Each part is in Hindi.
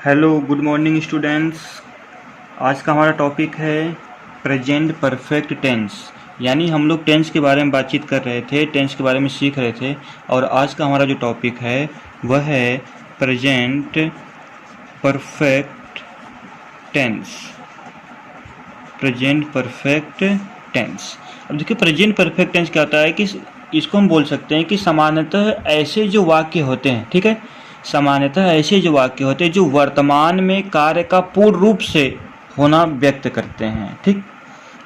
Hello good morning students. आज का हमारा टॉपिक है प्रेजेंट परफेक्ट टेंस। यानी हम लोग टेंस के बारे में बातचीत कर रहे थे, टेंस के बारे में सीख रहे थे, और आज का हमारा जो टॉपिक है वह है present perfect tense. Present perfect tense. अब देखिए प्रेजेंट परफेक्ट टेंस क्या होता है कि इसको हम बोल सकते हैं कि सामान्यतः ऐसे जो वाक्य होते हैं, ठीक है, सामान्यतः ऐसे जो वाक्य होते हैं जो वर्तमान में कार्य का पूर्ण रूप से होना व्यक्त करते हैं, ठीक,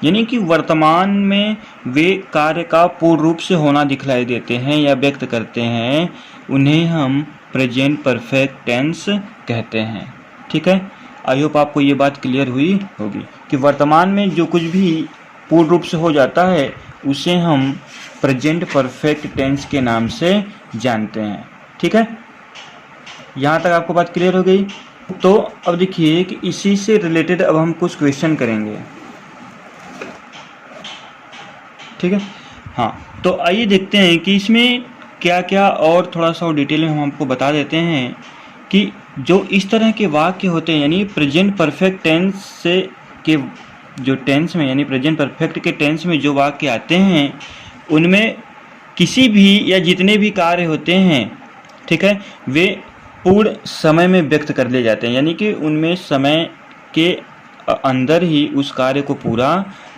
यानी कि वर्तमान में वे कार्य का पूर्ण रूप से होना दिखलाई देते हैं या व्यक्त करते हैं, उन्हें हम प्रेजेंट परफेक्ट टेंस कहते हैं। ठीक है, आई होप आपको ये बात क्लियर हुई होगी कि वर्तमान में जो कुछ भी पूर्ण रूप से हो जाता है उसे हम प्रेजेंट परफेक्ट टेंस के नाम से जानते हैं। ठीक है, यहाँ तक आपको बात क्लियर हो गई। तो अब देखिए कि इसी से रिलेटेड अब हम कुछ क्वेश्चन करेंगे। ठीक है, हाँ, तो आइए देखते हैं कि इसमें क्या क्या, और थोड़ा सा और डिटेल में हम आपको बता देते हैं कि जो इस तरह के वाक्य होते हैं, यानी प्रेजेंट परफेक्ट टेंस से के जो टेंस में, यानी प्रेजेंट परफेक्ट के टेंस में जो वाक्य आते हैं उनमें किसी भी या जितने भी कार्य होते हैं, ठीक है, वे पूर्ण समय में व्यक्त कर लिए जाते हैं, यानी कि उनमें समय के अंदर ही उस कार्य को पूरा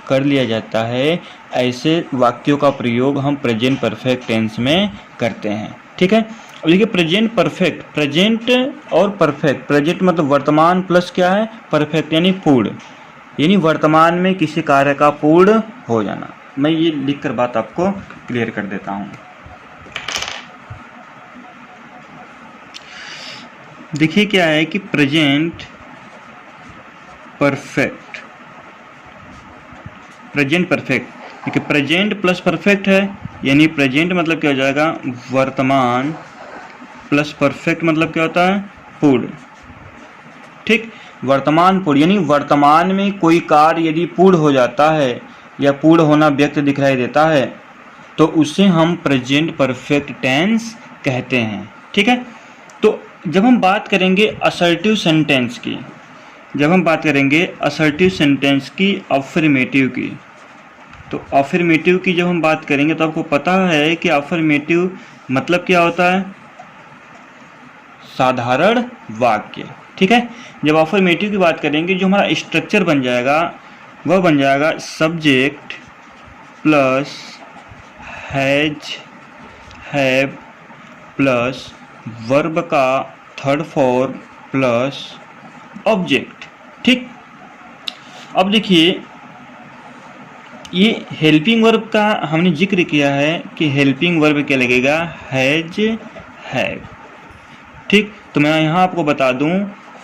कर लिया जाता है। ऐसे वाक्यों का प्रयोग हम प्रेजेंट परफेक्ट टेंस में करते हैं। ठीक है, अब देखिए प्रेजेंट परफेक्ट, प्रेजेंट और परफेक्ट, प्रेजेंट मतलब वर्तमान प्लस क्या है, परफेक्ट यानी पूर्ण, यानी वर्तमान में किसी कार्य का पूर्ण हो जाना। मैं ये लिखकर बात आपको क्लियर कर देता हूँ। देखिए क्या है कि प्रेजेंट परफेक्ट, प्रेजेंट परफेक्ट, देखिए प्रेजेंट प्लस परफेक्ट है, यानी प्रेजेंट मतलब क्या हो जाएगा, वर्तमान, प्लस परफेक्ट मतलब क्या होता है, पूर्ण। ठीक, वर्तमान पूर्ण, यानी वर्तमान में कोई कार्य यदि पूर्ण हो जाता है या पूर्ण होना व्यक्त दिखलाई देता है तो उसे हम प्रेजेंट परफेक्ट टेंस कहते हैं। ठीक है, तो जब हम बात करेंगे असर्टिव सेंटेंस की, जब हम बात करेंगे असर्टिव सेंटेंस की, अफर्मेटिव की, तो अफर्मेटिव की जब हम बात करेंगे तो आपको पता है कि अफर्मेटिव मतलब क्या होता है, साधारण वाक्य। ठीक है, जब अफर्मेटिव की बात करेंगे जो हमारा स्ट्रक्चर बन जाएगा वह बन जाएगा subject plus has, have plus verb का थर्ड फॉर्म प्लस ऑब्जेक्ट। ठीक, अब देखिए ये हेल्पिंग वर्ब का हमने जिक्र किया है कि हेल्पिंग वर्ब क्या लगेगा, हैज, हैव। ठीक, तो मैं यहाँ आपको बता दूँ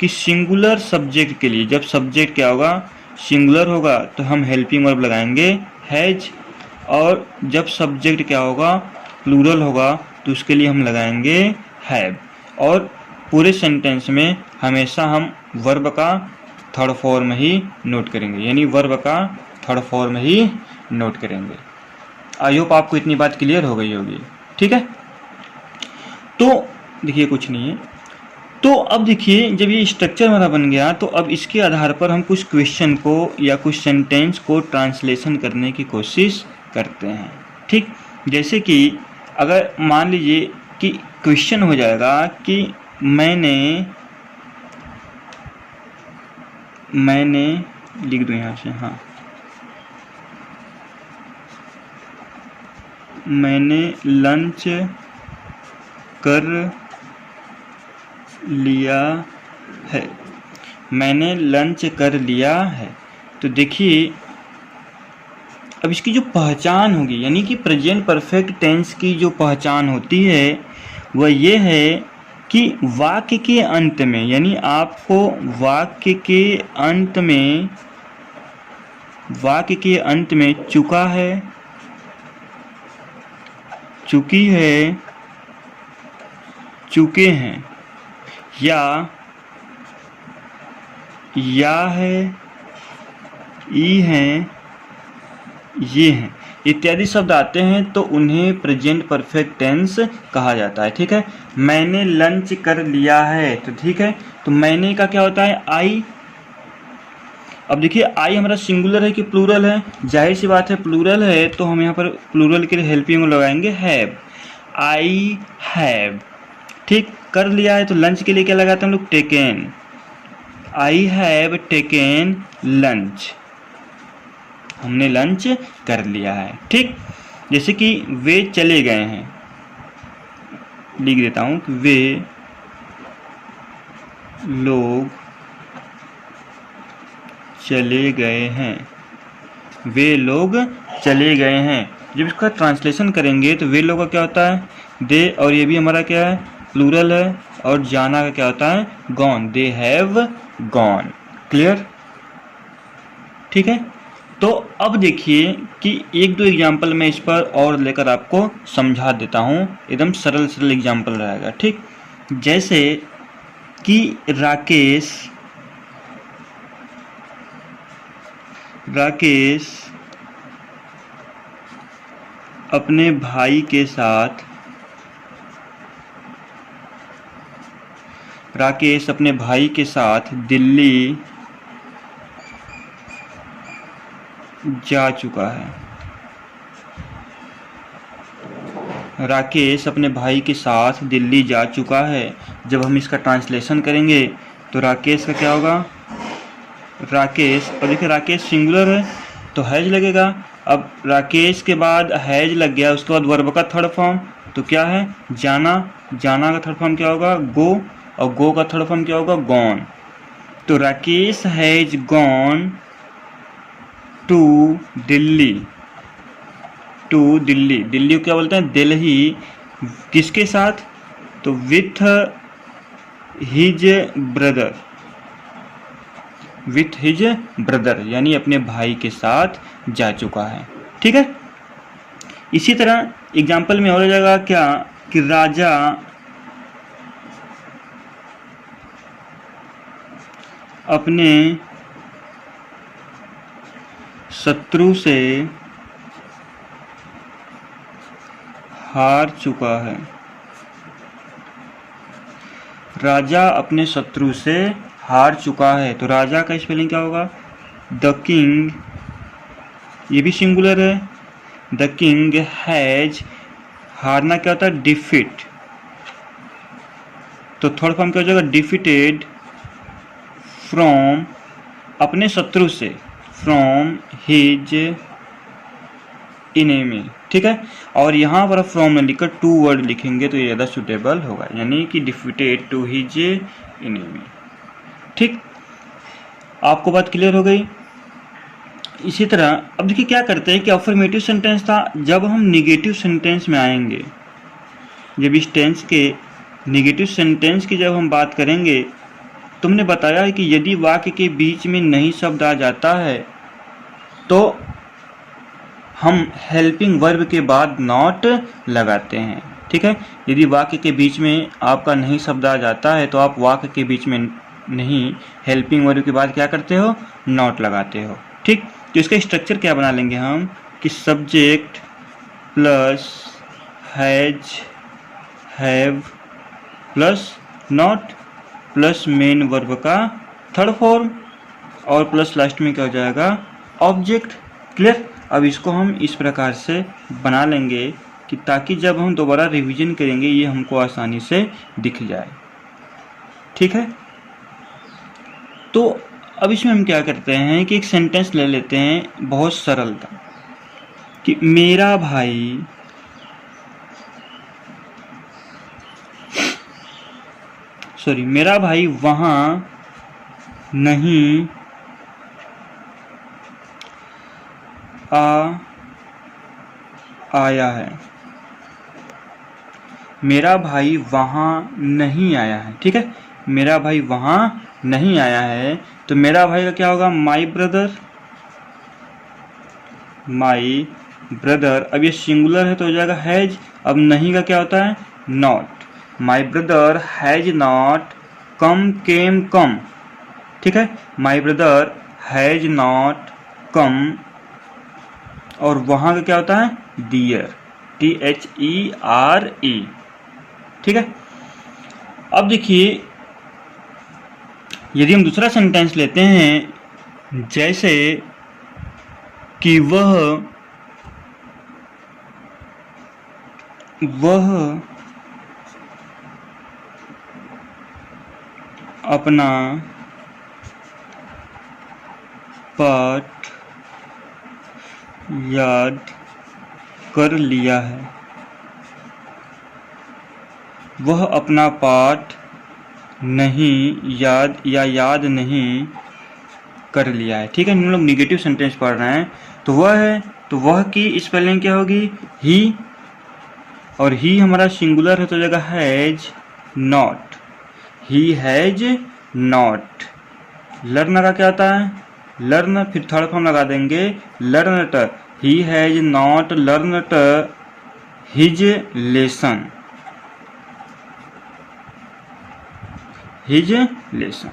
कि सिंगुलर सब्जेक्ट के लिए जब सब्जेक्ट क्या होगा, सिंगुलर होगा तो हम हेल्पिंग वर्ब लगाएंगे हैज, और जब सब्जेक्ट क्या होगा, प्लूरल होगा तो उसके लिए हम लगाएंगे हैव। और पूरे सेंटेंस में हमेशा हम वर्ब का थर्ड फॉर्म ही नोट करेंगे, यानी वर्ब का थर्ड फॉर्म ही नोट करेंगे। आई होप आपको इतनी बात क्लियर हो गई होगी। ठीक है, तो देखिए कुछ नहीं है, तो अब देखिए जब ये स्ट्रक्चर हमारा बन गया तो अब इसके आधार पर हम कुछ क्वेश्चन को या कुछ सेंटेंस को ट्रांसलेशन करने की कोशिश करते हैं। ठीक, जैसे कि अगर मान लीजिए कि क्वेश्चन हो जाएगा कि मैंने लिख दूं यहाँ से, हाँ, मैंने लंच कर लिया है, मैंने लंच कर लिया है। तो देखिए अब इसकी जो पहचान होगी, यानी कि प्रेजेंट परफेक्ट टेंस की जो पहचान होती है वह ये है कि वाक्य के अंत में, यानी आपको वाक्य के अंत में चुका है, चुकी है, चुके हैं, या है, ई हैं, ये हैं, इत्यादि शब्द आते हैं तो उन्हें प्रेजेंट परफेक्ट टेंस कहा जाता है। ठीक है, मैंने लंच कर लिया है, तो ठीक है, तो मैंने का क्या होता है आई। अब देखिए आई हमारा सिंगुलर है कि प्लूरल है, जाहिर सी बात है प्लूरल है तो हम यहाँ पर प्लूरल के लिए हेल्पिंग लगाएंगे हैव, आई हैव। ठीक, कर लिया है तो लंच के लिए क्या लगाते हैं हम लोग taken, I have taken lunch, हमने लंच कर लिया है। ठीक, जैसे कि वे चले गए हैं, लिख देता हूं कि वे लोग चले गए हैं, वे लोग चले गए हैं। जब इसका ट्रांसलेशन करेंगे तो वे लोग का क्या होता है दे, और ये भी हमारा क्या है प्लूरल है, और जाना का क्या होता है gone, they have gone. Clear? ठीक है, तो अब देखिए कि एक दो एग्जाम्पल मैं इस पर और लेकर आपको समझा देता हूँ, एकदम सरल सरल एग्जाम्पल रहेगा। ठीक, जैसे कि राकेश अपने भाई के साथ दिल्ली जा चुका है। राकेश अपने भाई के साथ दिल्ली जा चुका है। जब हम इसका ट्रांसलेशन करेंगे तो राकेश का क्या होगा, राकेश, और देखिए राकेश सिंगुलर है तो हैज लगेगा। अब राकेश के बाद हैज लग गया, उसके बाद वर्ब का थर्ड फॉर्म तो क्या है जाना, जाना का थर्ड फॉर्म क्या होगा गो, और गो का थर्ड फॉर्म क्या होगा गॉन। तो Rakesh has gone to Delhi, Delhi को क्या बोलते हैं दिल्ली, किसके साथ तो विथ हिज ब्रदर, यानी अपने भाई के साथ जा चुका है। ठीक है, इसी तरह एग्जाम्पल में हो जाएगा क्या कि राजा अपने शत्रु से हार चुका है। राजा अपने शत्रु से हार चुका है, तो राजा का स्पेलिंग क्या होगा द किंग, ये भी सिंगुलर है, द किंग हैज, हारना क्या होता है डिफीट, तो थर्ड फॉर्म क्या हो जाएगा डिफीटेड फ्रॉम, अपने शत्रु से, फ्रॉम हिज इनेमी। ठीक है, और यहाँ पर फ्रॉम में लिखकर टू वर्ड लिखेंगे तो ये ज़्यादा सुटेबल होगा, यानी कि डिफीटेड टू हिज इनेमी। ठीक, आपको बात क्लियर हो गई। इसी तरह अब देखिए क्या करते हैं कि अफर्मेटिव सेंटेंस था, जब हम निगेटिव सेंटेंस में आएंगे, जब इस टेंस के निगेटिव सेंटेंस की जब हम बात करेंगे, तुमने बताया है कि यदि वाक्य के बीच में नहीं शब्द आ जाता है तो हम हेल्पिंग वर्ब के बाद नॉट लगाते हैं। ठीक है, यदि वाक्य के बीच में आपका नहीं शब्द आ जाता है तो आप वाक्य के बीच में नहीं हेल्पिंग वर्ब के बाद क्या करते हो नॉट लगाते हो। ठीक, तो इसका स्ट्रक्चर क्या बना लेंगे हम कि subject plus has have plus not plus main verb का थर्ड फॉर्म और प्लस लास्ट में क्या हो जाएगा ऑब्जेक्ट। क्लियर? अब इसको हम इस प्रकार से बना लेंगे कि ताकि जब हम दोबारा रिवीजन करेंगे ये हमको आसानी से दिख जाए। ठीक है, तो अब इसमें हम क्या करते हैं कि एक सेंटेंस ले लेते हैं बहुत सरल था कि मेरा भाई वहाँ नहीं आया है। मेरा भाई वहाँ नहीं आया है। ठीक है, मेरा भाई वहाँ नहीं आया है तो मेरा भाई का क्या होगा माई ब्रदर। अब ये सिंगुलर है तो हो जाएगा हैज। अब नहीं का क्या होता है not. My brother has not come. ठीक है, my brother has not come. और वहाँ का क्या होता है डियर, THERE। ठीक है, अब देखिए यदि हम दूसरा सेंटेंस लेते हैं, जैसे कि वह अपना पाठ याद कर लिया है। वह अपना पाठ नहीं याद नहीं कर लिया है। ठीक है, हम लोग निगेटिव सेंटेंस पढ़ रहे हैं। तो वह है, तो वह की स्पेलिंग क्या होगी? ही, और ही हमारा सिंगुलर है तो जगह has not. He has not. Learn का क्या होता है? लर्न, फिर थर्ड फॉर्म लगा देंगे learnt. He has not learnt his lesson. His lesson.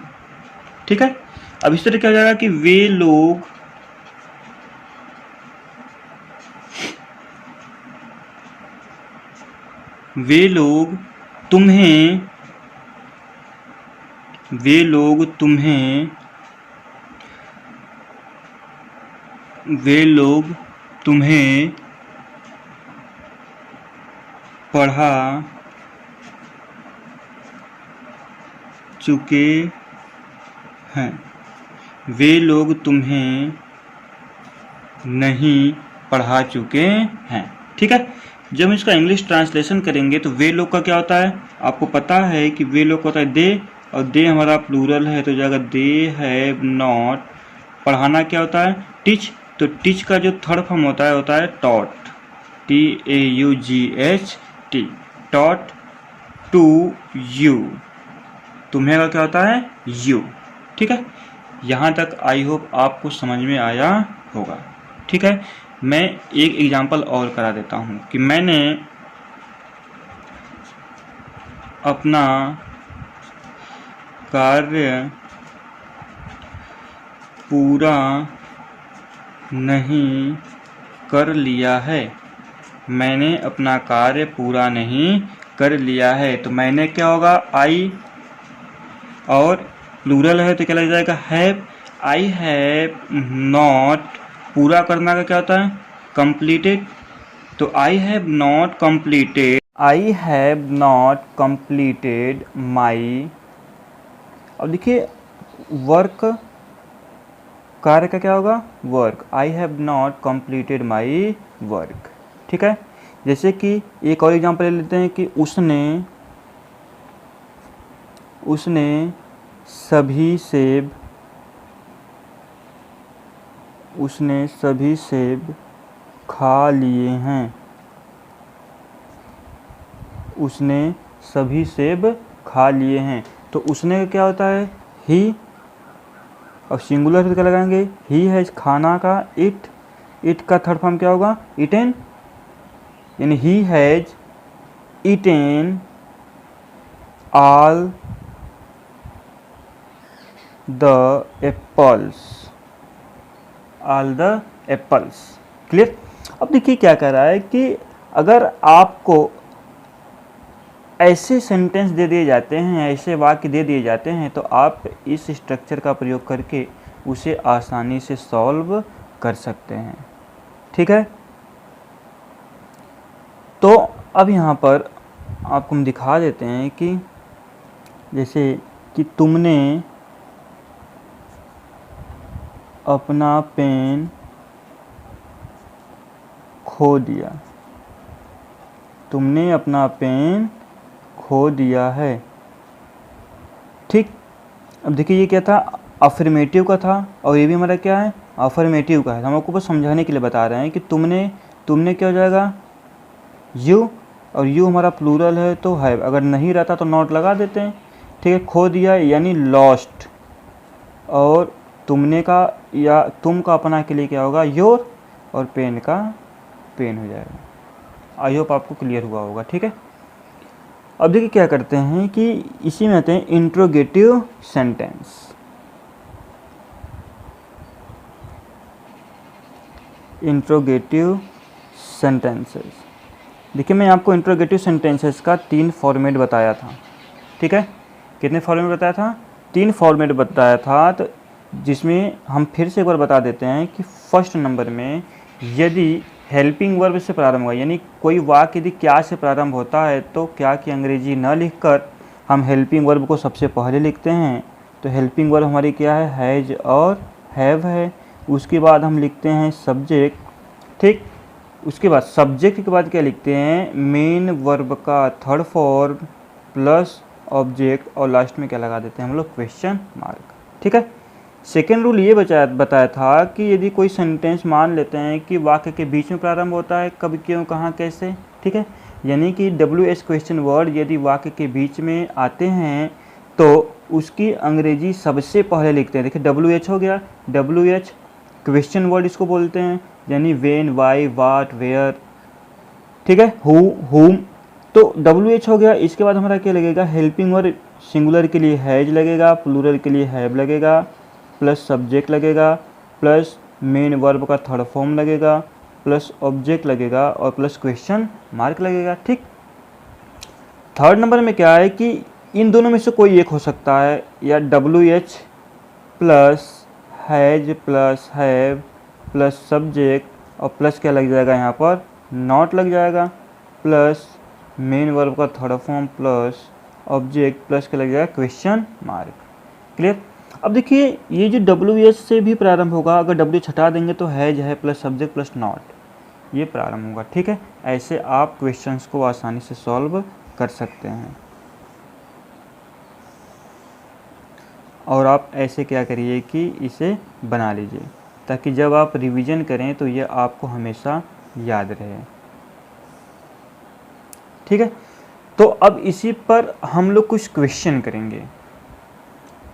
ठीक है, अब इस तरह क्या हो जाएगा कि वे लोग तुम्हें पढ़ा चुके हैं। वे लोग तुम्हें नहीं पढ़ा चुके हैं। ठीक है, जब हम इसका इंग्लिश ट्रांसलेशन करेंगे तो वे लोग का क्या होता है? आपको पता है कि वे लोग का होता है दे, और दे हमारा प्लूरल है तो जाएगा दे हैव नॉट। पढ़ाना क्या होता है? टीच। तो टीच का जो थर्ड फॉर्म होता है taught. TAUGH, taught to you. तुम्हें का क्या होता है? यू। ठीक है, यहाँ तक आई होप आपको समझ में आया होगा। ठीक है, मैं एक एग्जांपल और करा देता हूँ कि मैंने अपना कार्य पूरा नहीं कर लिया है। मैंने अपना कार्य पूरा नहीं कर लिया है। तो मैंने क्या होगा? आई, और प्लूरल है तो क्या लग जाएगा? हैव। आई हैव नॉट, पूरा करना का क्या होता है? कंप्लीटेड। तो I have not completed my. अब देखिए वर्क, कार्य का क्या होगा? Work. I have not completed my work. ठीक है, जैसे कि एक और एग्जांपल ले लेते हैं कि उसने सभी सेब खा लिए हैं। उसने सभी सेब खा लिए हैं। तो उसने का क्या होता है? ही, और सिंगुलर से क्या लगाएंगे? He has. खाना का इट, इट का थर्ड फॉर्म क्या होगा? इटेन। यानी he has eaten all the apples. Clear? अब देखिए क्या कह रहा है कि अगर आपको ऐसे सेंटेंस दे दिए जाते हैं, ऐसे वाक्य दे दिए जाते हैं, तो आप इस स्ट्रक्चर का प्रयोग करके उसे आसानी से सॉल्व कर सकते हैं। ठीक है, तो अब यहाँ पर आपको हम दिखा देते हैं कि जैसे कि तुमने अपना पेन खो दिया। तुमने अपना पेन खो दिया है। ठीक, अब देखिए ये क्या था? अफर्मेटिव का था, और ये भी हमारा क्या है? अफर्मेटिव का है। हम आपको बस समझाने के लिए बता रहे हैं कि तुमने क्या हो जाएगा? यू, और यू हमारा प्लूरल है तो हैव। अगर नहीं रहता तो नॉट लगा देते हैं। ठीक है, खो दिया यानी लॉस्ट, और तुमने का या तुम का अपना के लिए क्या होगा? योर, और पेन का पेन हो जाएगा। आई होप आपको क्लियर हुआ होगा। ठीक है, अब देखिए क्या करते हैं कि इसी में आते हैं इंट्रोगेटिव सेंटेंस। Interrogative sentences. देखिए मैं आपको इंट्रोगेटिव सेंटेंसेस का 3 फॉर्मेट बताया था। ठीक है, कितने फॉर्मेट बताया था? 3 फॉर्मेट बताया था, तो जिसमें हम फिर से एक बार बता देते हैं कि फर्स्ट नंबर में यदि हेल्पिंग वर्ब से प्रारंभ हुआ, यानी कोई वाक्य यदि क्या से प्रारंभ होता है तो क्या की अंग्रेजी न लिखकर हम हेल्पिंग वर्ब को सबसे पहले लिखते हैं। तो हेल्पिंग वर्ब हमारी क्या है, हैज और हैव है। उसके बाद हम लिखते हैं सब्जेक्ट, ठीक। उसके बाद सब्जेक्ट के बाद क्या लिखते हैं, मेन वर्ब का थर्ड फॉर्म प्लस ऑब्जेक्ट, और लास्ट में क्या लगा देते हैं हम लोग, क्वेश्चन मार्क, ठीक है। सेकेंड रूल ये बताया था कि यदि कोई सेंटेंस मान लेते हैं कि वाक्य के बीच में प्रारंभ होता है, कब, क्यों, कहाँ, कैसे, ठीक है, यानी कि WH क्वेश्चन वर्ड यदि वाक्य के बीच में आते हैं तो उसकी अंग्रेजी सबसे पहले लिखते हैं। देखिए WH हो गया, WH क्वेश्चन वर्ड इसको बोलते हैं, यानी वेन, वाई, वाट, वेयर, ठीक है, हु, हुम, तो WH हो गया। इसके बाद हमारा क्या लगेगा, हेल्पिंग वर्ड सिंगुलर के लिए हैज लगेगा, प्लूरल के लिए हैव लगेगा, प्लस सब्जेक्ट लगेगा, प्लस मेन वर्ब का थर्ड फॉर्म लगेगा, प्लस ऑब्जेक्ट लगेगा, और प्लस क्वेश्चन मार्क लगेगा, ठीक। थर्ड नंबर में क्या है कि इन दोनों में से कोई एक हो सकता है, या WH plus has plus have plus subject और प्लस क्या लग जाएगा यहाँ पर, नॉट लग जाएगा, प्लस मेन वर्ब का third form plus object plus क्या लग जाएगा, क्वेश्चन मार्क। क्लियर। अब देखिए ये जो WH से भी प्रारंभ होगा, अगर WH हटा देंगे तो हैज है प्लस सब्जेक्ट प्लस नॉट, ये प्रारंभ होगा, ठीक है। ऐसे आप क्वेश्चंस को आसानी से सॉल्व कर सकते हैं। और आप ऐसे क्या करिए कि इसे बना लीजिए, ताकि जब आप रिवीजन करें तो ये आपको हमेशा याद रहे, ठीक है। तो अब इसी पर हम लोग कुछ क्वेश्चन करेंगे,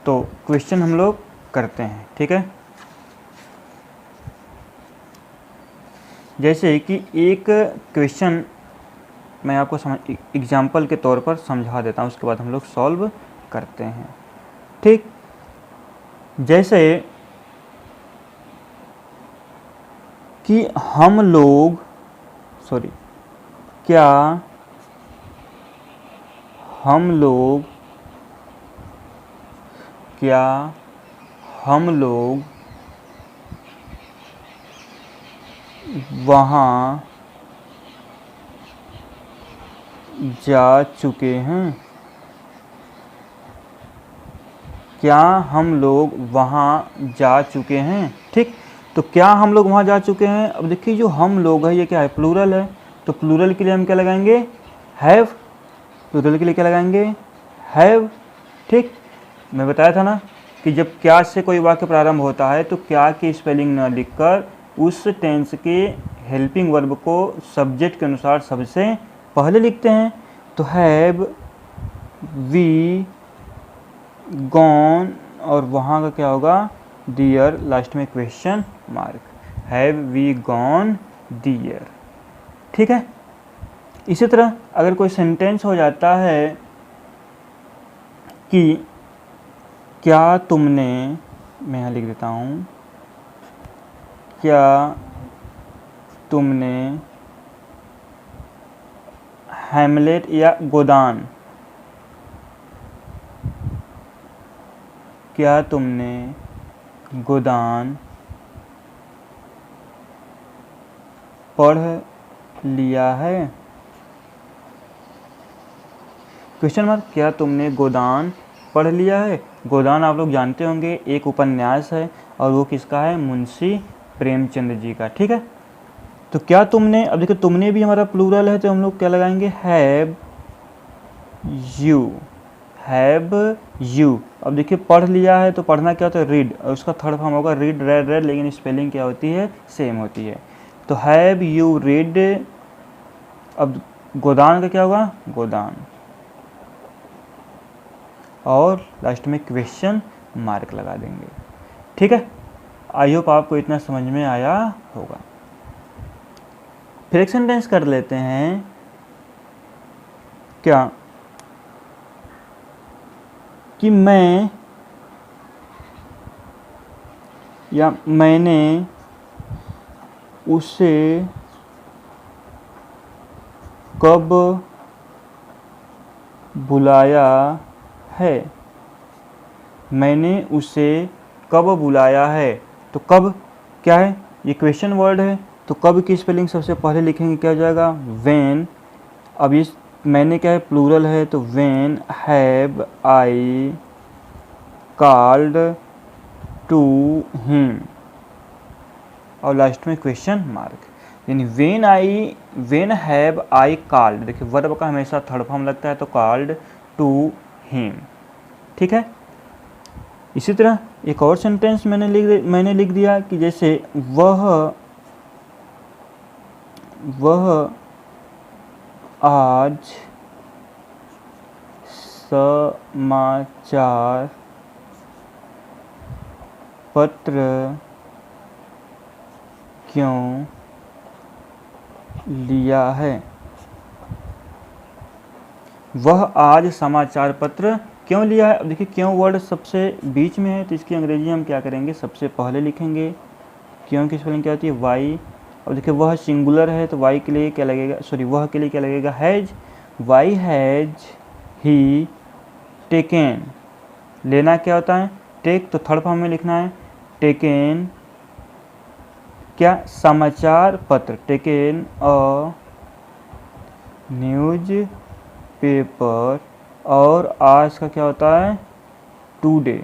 तो क्वेश्चन हम लोग करते हैं, ठीक है। जैसे कि एक क्वेश्चन मैं आपको एग्जाम्पल के तौर पर समझा देता हूँ, उसके बाद हम लोग सॉल्व करते हैं, ठीक। जैसे कि हम लोग क्या हम लोग वहाँ जा चुके हैं, क्या हम लोग वहाँ जा चुके हैं, ठीक। तो क्या हम लोग वहाँ जा चुके हैं, अब देखिए जो हम लोग है ये क्या है, प्लूरल है, तो प्लूरल के लिए हम क्या लगाएंगे, हैव, प्लूरल के लिए क्या लगाएंगे, हैव, ठीक। मैं बताया था ना कि जब क्या से कोई वाक्य प्रारंभ होता है तो क्या की स्पेलिंग न लिखकर उस टेंस के हेल्पिंग वर्ब को सब्जेक्ट के अनुसार सबसे पहले लिखते हैं। तो हैव वी गॉन, और वहाँ का क्या होगा, डियर, लास्ट में question mark, have we gone dear, ठीक है। इसी तरह अगर कोई सेंटेंस हो जाता है कि क्या तुमने, मैं यहाँ लिख देता हूँ, क्या तुमने हैमलेट या गोदान, क्या तुमने गोदान पढ़ लिया है, क्वेश्चन मार्क, क्या तुमने गोदान पढ़ लिया है। गोदान आप लोग जानते होंगे एक उपन्यास है, और वो किसका है, मुंशी प्रेमचंद जी का, ठीक है। तो क्या तुमने, अब देखिए तुमने भी हमारा प्लूरल है तो हम लोग क्या लगाएंगे, हैव यू। अब देखिए पढ़ लिया है तो पढ़ना क्या होता है, रीड, और उसका थर्ड फॉर्म होगा रीड, रेड, लेकिन स्पेलिंग क्या होती है, सेम होती है। तो हैव यू रीड, अब गोदान का क्या होगा, गोदान, और लास्ट में क्वेश्चन मार्क लगा देंगे, ठीक है। आई होप आपको इतना समझ में आया होगा। फिर एक सेंटेंस कर लेते हैं, क्या कि मैं या मैंने उसे कब बुलाया है, मैंने उसे कब बुलाया है, तो कब क्या है, ये क्वेश्चन वर्ड है, तो कब की स्पेलिंग सबसे पहले लिखेंगे, क्या हो जाएगा, व्हेन। अब इस मैंने क्या है, प्लूरल है, तो when have I called to him, और लास्ट में क्वेश्चन मार्क। यानी व्हेन हैव आई कॉल्ड, देखिए वर्ब का हमेशा थर्ड फॉर्म लगता है, तो कॉल्ड टू हिम, ठीक है। इसी तरह एक और सेंटेंस मैंने लिख दिया कि जैसे वह आज समाचार पत्र क्यों लिया है, वह आज समाचार पत्र क्यों लिया है। अब देखिए क्यों वर्ड सबसे बीच में है, तो इसकी अंग्रेजी हम क्या करेंगे, सबसे पहले लिखेंगे। क्यों की स्पेलिंग क्या होती है, वाई। अब देखिए वह सिंगुलर है, तो वाई के लिए क्या लगेगा, सॉरी वह के लिए क्या लगेगा, has. Why has he taken, लेना क्या होता है, टेक, तो थर्ड फॉर्म में लिखना है, टेकन क्या, समाचार पत्र, टेकन अ न्यूज पेपर, और आज का क्या होता है, टुडे,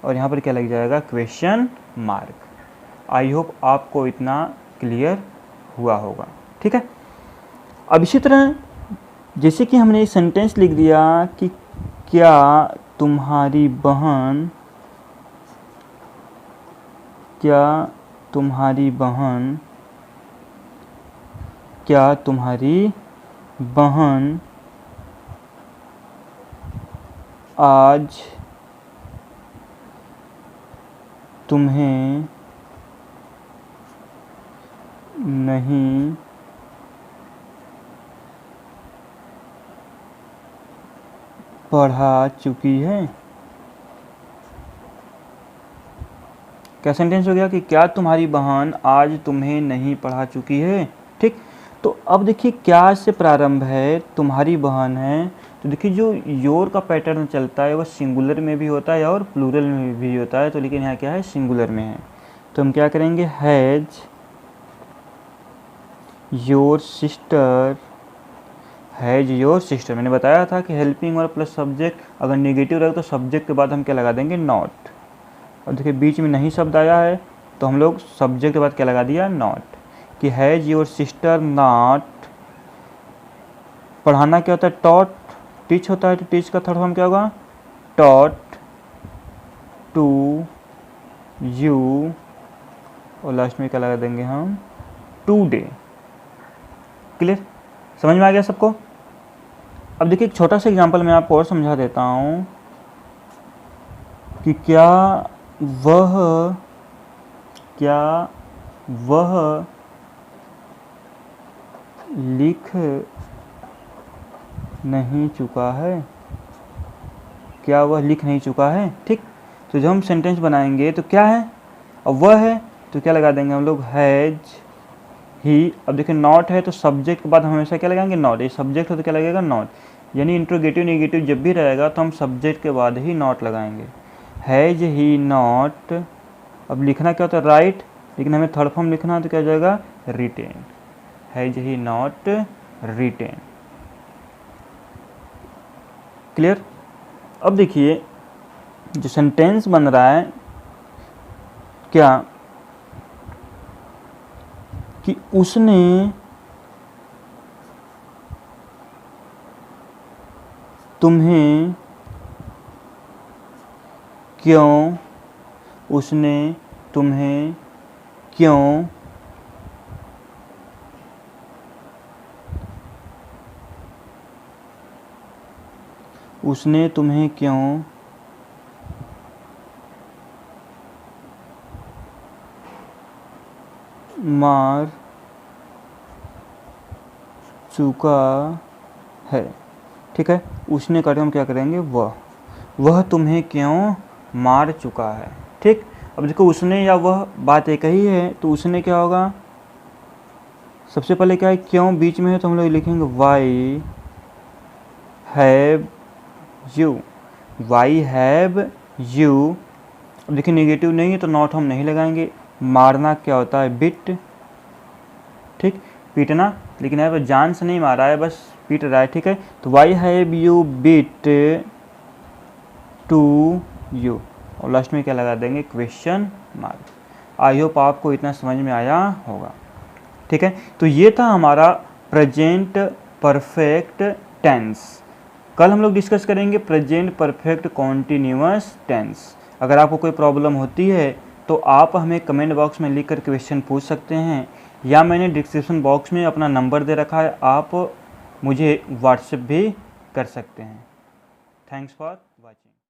और यहाँ पर क्या लग जाएगा, क्वेश्चन मार्क। आई होप आपको इतना क्लियर हुआ होगा, ठीक है। अब इसी तरह जैसे कि हमने एक सेंटेंस लिख दिया कि क्या तुम्हारी बहन आज तुम्हें नहीं पढ़ा चुकी है। क्या सेंटेंस हो गया कि क्या तुम्हारी बहन आज तुम्हें नहीं पढ़ा चुकी है, ठीक। तो अब देखिए क्या से प्रारंभ है, तुम्हारी बहन है, तो देखिए जो योर का पैटर्न चलता है वह सिंगुलर में भी होता है और प्लूरल में भी होता है, तो लेकिन यहाँ क्या है, सिंगुलर में है, तो हम क्या करेंगे, has your sister, has your sister. मैंने बताया था कि हेल्पिंग और प्लस सब्जेक्ट अगर नेगेटिव रहे तो सब्जेक्ट के बाद हम क्या लगा देंगे, नॉट। और देखिए बीच में नहीं शब्द आया है, तो हम लोग सब्जेक्ट के बाद क्या लगा दिया, नॉट, कि हैज योर सिस्टर नॉट, पढ़ाना क्या होता है, टॉट, टीच होता है, तो टीच का थर्ड फॉर्म क्या होगा, टॉट टू यू, और लास्ट में क्या लगा देंगे हम, टुडे। क्लियर, समझ में आ गया सबको। अब देखिए एक छोटा सा एग्जांपल मैं आपको और समझा देता हूं कि क्या वह लिख नहीं चुका है, क्या वह लिख नहीं चुका है, ठीक। तो जब हम सेंटेंस बनाएंगे तो क्या है, अब वह है तो क्या लगा देंगे हम लोग, हैज ही। अब देखिए नॉट है तो सब्जेक्ट के बाद हम हमेशा क्या लगाएंगे, नॉट, ये सब्जेक्ट हो तो क्या लगेगा, नॉट, यानी इंट्रोगेटिव नेगेटिव जब भी रहेगा तो हम सब्जेक्ट के बाद ही नॉट लगाएंगे। हैज ही नॉट, अब लिखना क्या होता है, राइट, लेकिन हमें थर्ड फॉर्म लिखना है तो क्या हो जाएगा, written, has he not written. Clear. अब देखिए जो सेंटेंस बन रहा है क्या, कि उसने तुम्हें क्यों मार चुका है, ठीक है। उसने का हम क्या करेंगे, वह तुम्हें क्यों मार चुका है, ठीक। अब देखो उसने या वह बात एक ही है, तो उसने क्या होगा, सबसे पहले क्या है, क्यों बीच में है तो हम लोग लिखेंगे वाई हैव यू, अब देखिए नेगेटिव नहीं है तो नॉट हम नहीं लगाएंगे। मारना क्या होता है, बिट, ठीक, पीटना, लेकिन यहाँ पर जान से नहीं मारा है, बस पीट रहा है, ठीक है। तो why have you bit to you, और लास्ट में क्या लगा देंगे, क्वेश्चन मार्क। आई होप आपको इतना समझ में आया होगा, ठीक है। तो ये था हमारा प्रेजेंट परफेक्ट टेंस। कल हम लोग डिस्कस करेंगे प्रेजेंट परफेक्ट कॉन्टिन्यूअस टेंस। अगर आपको कोई प्रॉब्लम होती है तो आप हमें कमेंट बॉक्स में लिख कर क्वेश्चन पूछ सकते हैं, या मैंने डिस्क्रिप्शन बॉक्स में अपना नंबर दे रखा है, आप मुझे व्हाट्सएप भी कर सकते हैं। Thanks for